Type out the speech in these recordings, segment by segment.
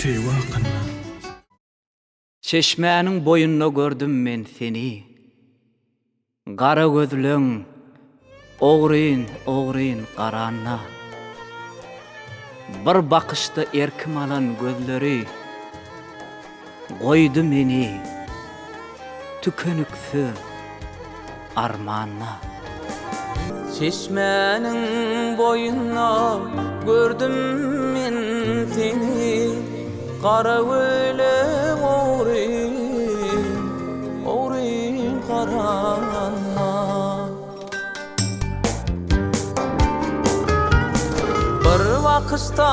sevakynda. Çeşmenin boyunna gördüm men seni. Kara gözlüň, oğryn qaranna. Bir bakışta erkim alan gözleri koydu meni tükeniksiz armanna. Çeşmenin boyunna gördüm men seni. Kara gözlüň, oğryn qaranna. Bir bakışta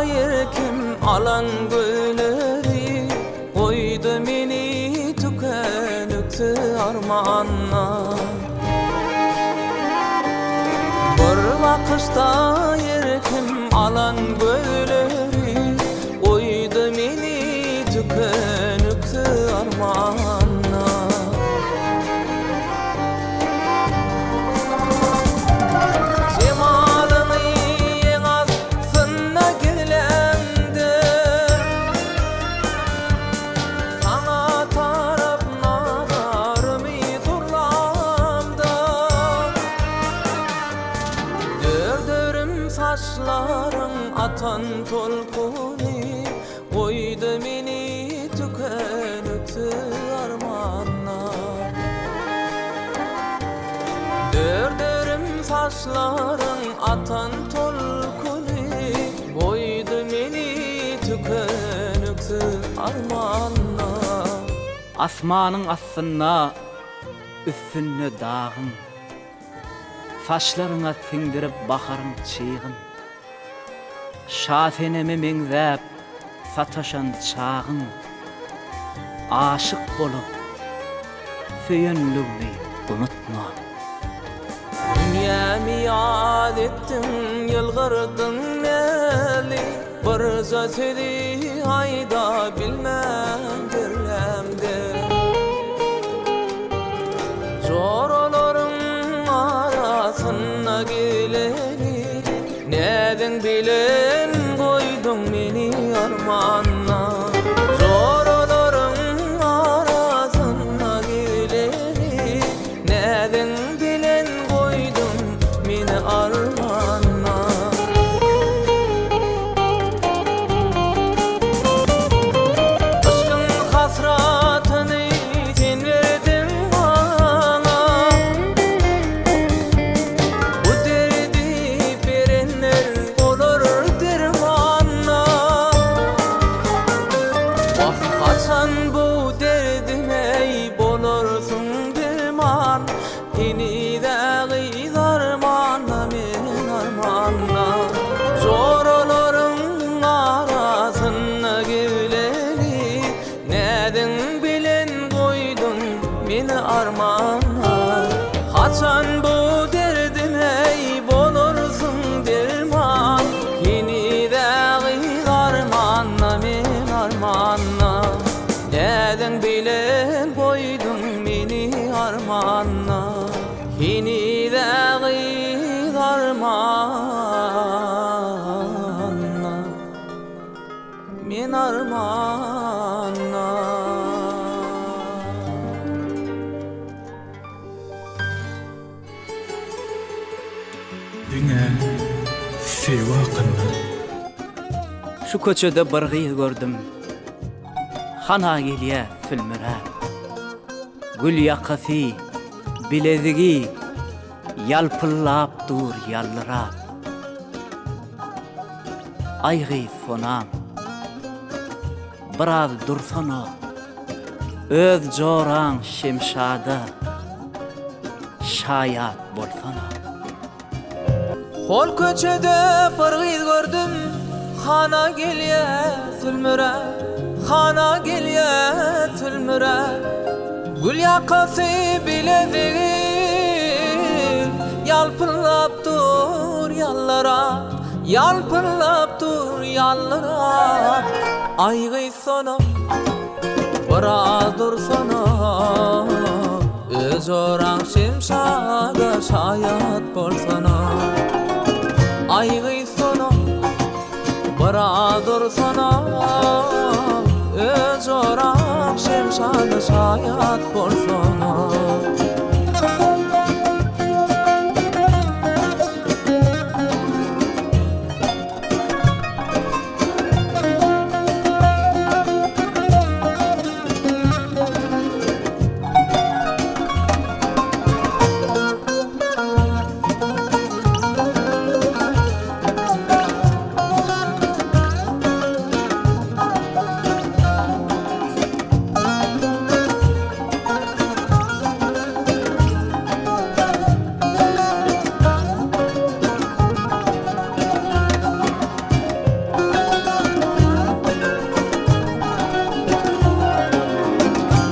erkim alan gözleri koydu meni tükeniksiz armanna. Bir bakışta erkim alan gözleri koydu meni tükeniksiz armanna. Saçlarım atan tolkuni koydu meni tükeniksiz armanna. Dördürüm saçlarım atan tolkuni koydu meni tükeniksiz armanna. Asmanın astynda üstünde dağın, saçlarına tindirip bakarım çiğin. Şatenemi meňzäp sataşan çağın, aşık bolup söyönlüğünü unutma. Dünyami yad ettim, yılgırdın meli, bir zötedi ayda bilmem dirlemde. Zorolorun arasına geleni neden bilen koydun meni armanna. Zorolorun arasına geleni neden bilen koydun meni armanna. Aşkın hasratını sen verdin bana, bu derdi verenler olur dermanla. Vah kaçan bu derdime bolursun derman, yeniden armanla men armanla. Zorolorun arasına geleni neden bilen koydun meni armanla. Kaçan bu derdime bolursun derman, yeniden armanla men armanla. Neden bilen koydun meni armanla, yeniden armanla men armanla. Diňe sevakynda. Şu köçede bir gyz gördüm, hana gelýär sülmürä. Gül yakasy, bilezigi yalpıllap dur yallırap. Aýgy sonam, biraz dursana, öz joraň şemşada şaýat bolsana. Hol köçede bir gyz gördüm, hana gelýär sülmürä, hana gelýär sülmürä. Gül yakasy bilezigi yalpıllap dur yallara, yalpıllap dur yallara. Aýgy sonam, biraz dursana, öz joraň şemşada şaýat bolsana. Aýgy sonam, biraz dursana, şayat bolsana.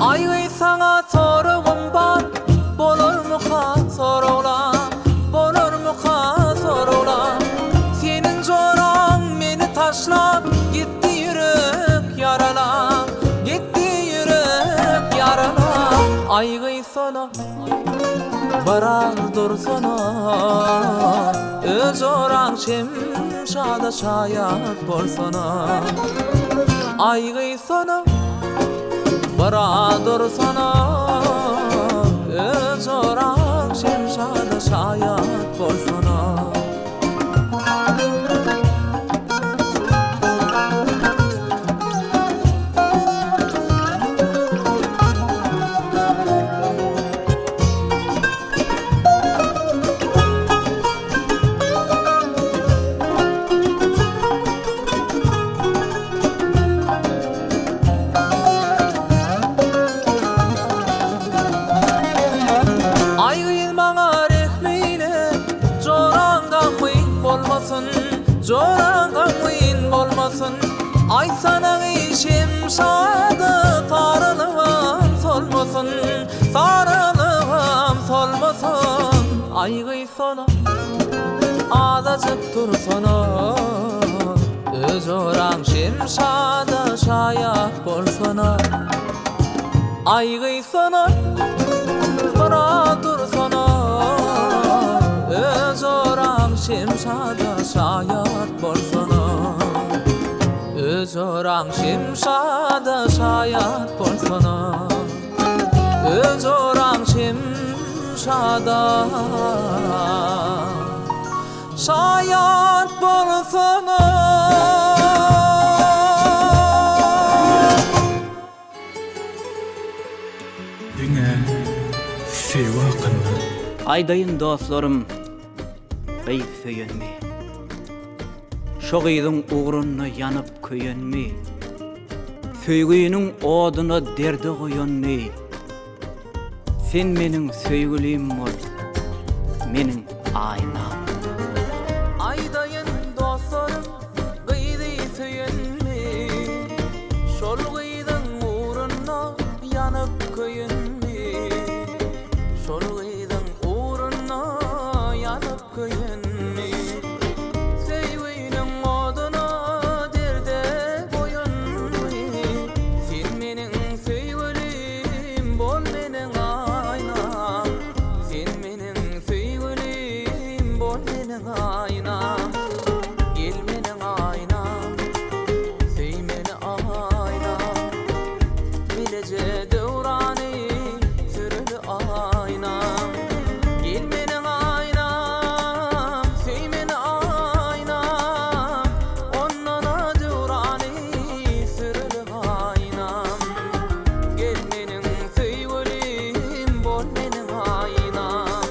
Aygıy sana sorğum bar, bolurmuka sorğulan, bolurmuka sorğulan. Senin joran meni taşlap, gitti yürek yaralan, gitti yürek yaralan. Aygıy sana barar dursana, öz oran şemşada şayat bolsana. Aygıy sana baradır sana, öz oran şemşada şayat bolsana. Joran mıyın bolmasın, ay sana işim şadı, sarılığım solmasın, sarılığım solmasın. Aygıy sana adacıp dursana, öz oran şemşada şayat bolsana. Aygıy sana bara dursana, öz oran şemşada şayat bolsana. Öz oran şemşada şayat bolsana. Öz oran şemşada şayat bolsana. Diňe sewa kılman. Aydayın dostlarım, gıyy söyönmi. Şo gıydyň ugruna yanıp köýenmi. Söýgüýüniň oduna derdi goýanmy. Sen meniň söýgülim bol, meniň aýnam. Aydayın dostlarım gıydy söyönmi. Şol gıydyň ugruna yanıp köýenmi. Şol gıydyň ugruna yanıp köýenmi. Söýgüýüniň oduna derde goýanmy. Sen meniň söýgülim bol, meniň aýnam. Sen meniň söýgülim bol, meniň aýnam. Gel meniň aýnam, söý meni aýnam. Bilece döwrany süreli aýnam. Gel meniň aýnam, söý meni aýnam. Onnana döwrany süreli aýnam. Gel meniň söýgülim bol, meniň aýnam.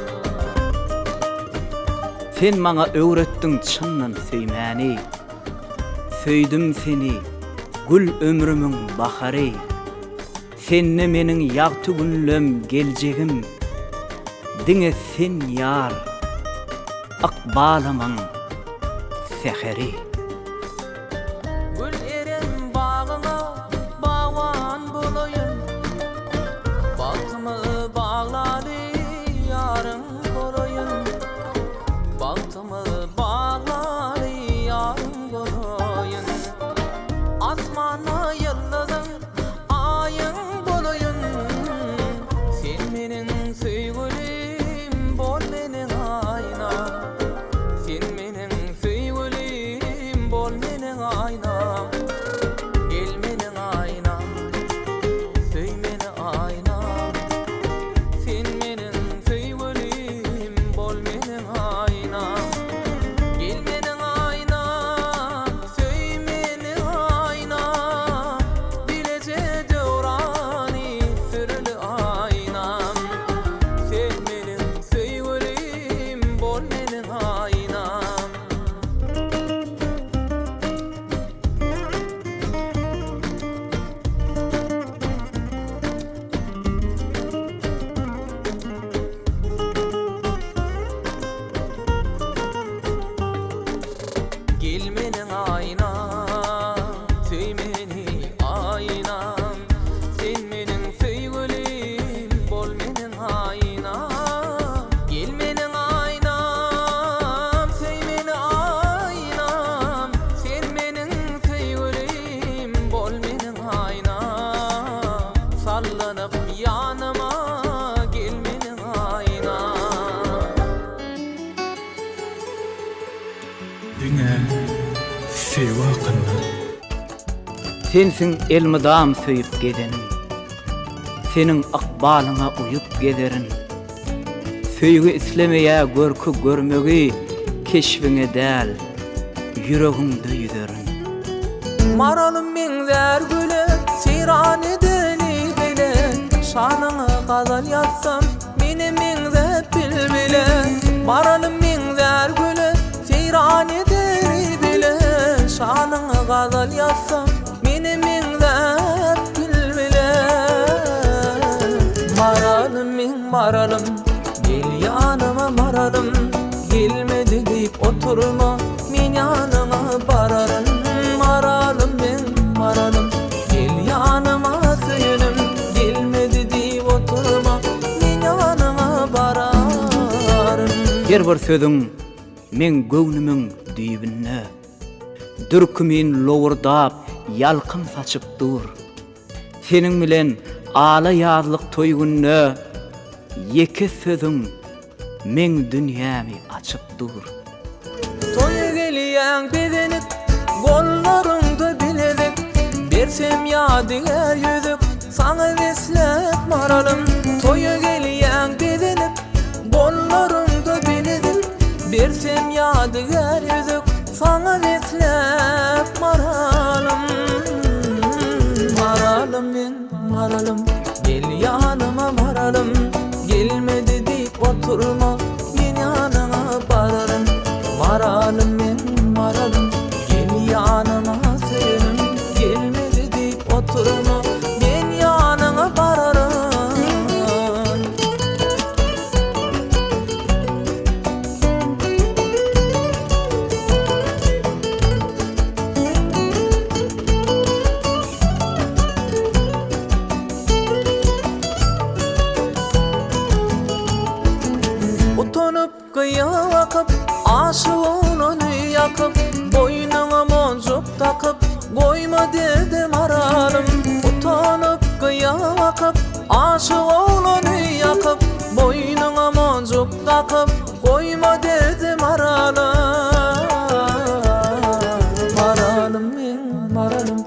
Sen maňa öwretdiň çyndan söýmäni. Söýdüm seni, gül ömrümüň bahary. Senni meniň ýagty günlem geljegim. Diňe sen ýar, akbalymyň seheri. Gül eren bagyna bawan boloýun. Bagtymy baglady ýaryň boloýun. Bagtymy baglady ýaryň boloýun. Asmana ýyldyzyň aýyň boloýun. Sen meniň söýgülim bol, meniň aýnam. Sen meniň söýgülim sensiň elmydam söýüp gedenim. Senin akbalyna uyup gederin. Söýgü islemeýä görkü görmegi keşfiňe däl, yüregiňde ýüzerin. Maralım meňzer güle, seyran edeni bile, şanyňy gazal ýatsam, meni meňzep bilbile. Maralım meňzer güle, seyran edeni bile, şanyňy gazal ýatsam, meni meňzep bilbile. Maralım, gel ýanyma maralım, gelmedi diýip oturma, men ýanyňa bararyn. Maralım, gel ýanyma söýenim, gelmedi diýip oturma, men ýanyňa bararyn. Her bir sözüň men göwnümiň düýbüne, dürkümin lowurdap ýalkyn saçyp dur. Seniň bilen ala ýazlyk toý gününe, ýeke sözüň men dünýämi açyp dur. Toýa gelýän bedenip, gollaryňda biledik, bersem ýadygar ýüzük, saňa beslep maralym. Toýa gelýän bedenip, gollaryňda biledik, bersem ýadygar ýüzük, saňa beslep maralym. Maralym, gel ýanyma maralym, gelmedi diýip oturma, men ýanyňa bararyn. Maralym, gel ýanyma söýenim, gelmedi diýip oturma, men ýanyňa bararyn. Utanyp gıya bakıp, aşığını yakıp, boynuna monjuk takıp, koyma dedim maralım. Utanyp gıya bakıp, aşığını yakıp, boynuna monjuk takıp, koyma dedim maralım. Maralım,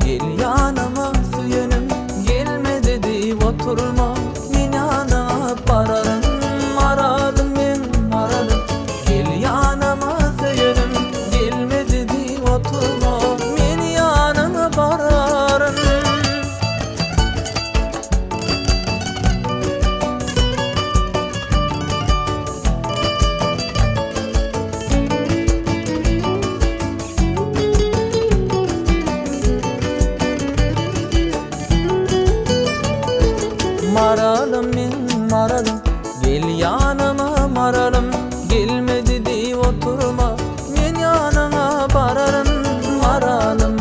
gel ýanyma söýenim, gelmedi diýip oturma, men ýanyňa bararyn. Maralım, gel ýanyma söýenim, gelmedi diýip oturma, men ýanyňa bararyn. Maralım, gel ýanyma maralım, gelmedi diýip oturma, men ýanyňa bararyn. Maralım,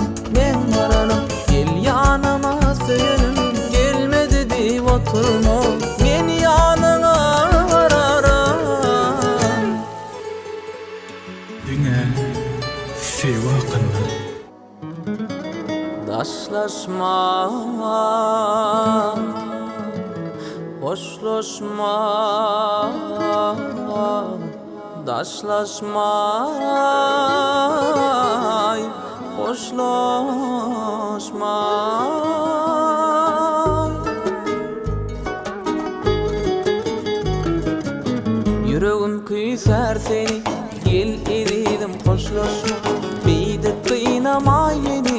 gel ýanyma söýenim, gelmedi diýip oturma, men ýanyňa bararyn. Diňe sewa kılnan. Daşlaşma, hoşlaşma, daşlaşma, hoşlaşma. Yüreğim küser seni, gel edelim hoşlaşma, beýde kynama meni,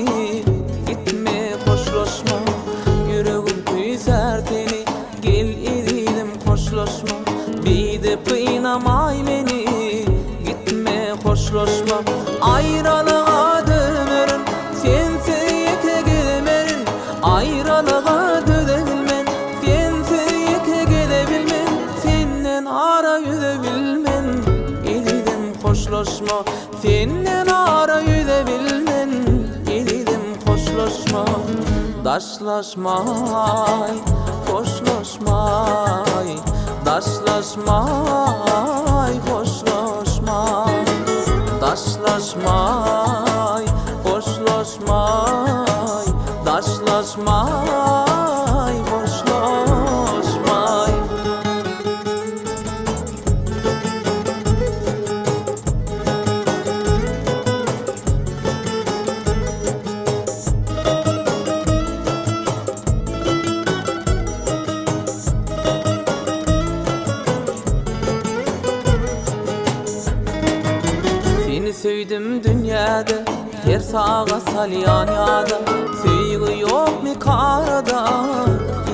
gitme hoşlaşma. Yüreğim küser seni, gel edelim hoşlaşma, beýde kynama meni, gitme hoşlaşma. Aýralyga dönerin, sensiz ýeke gelemerin, aýralyga dönebilmen, sensiz ýeke gelebilmen, senden ara ýüzebilmen, elidim hoşlaşma, senden ara ýüzebilmen, elidim hoşlaşma. Daşlaşmay, hoşlaşmay, daşlaşmay, hoşlaşmay, daşlaşmay, hoşlaşmay, daşlaşmay, hoşlaşmay. sağa salyan yada Süýgi yok mi karada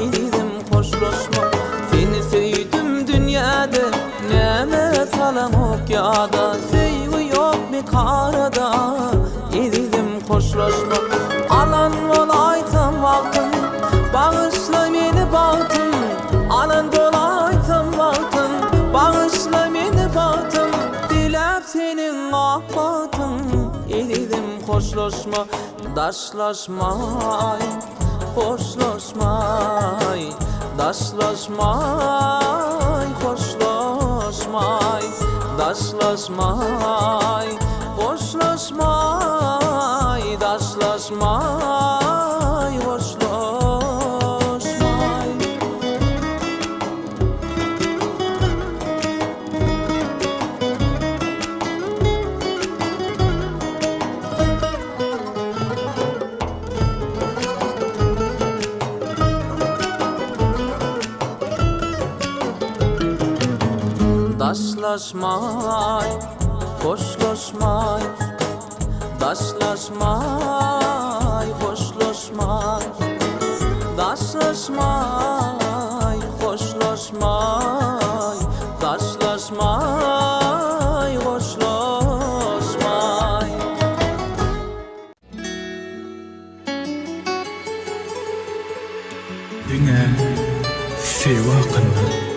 Edidim hoşlaşma Seni söýdüm dünyada Näme salam ok yada Süýgi yok mi karada Edidim hoşlaşma Alan bolaýsam wagtym Bağışla meni batım Alan bolaýsam wagtym Bağışla meni batım Dilep senin ahbatın Edidim hoşlaşma Daşlaşmay Hoşlaşmay Daşlaşmay Hoşlaşmay Daşlaşmay Hoşlaşmay Daşlaşmay Hoşlaşmay Daşlaşmay, hoşlaşmay Daşlaşmay, hoşlaşmay Daşlaşmay, hoşlaşmay Daşlaşmay, hoşlaşmay Diňe sewa kılmak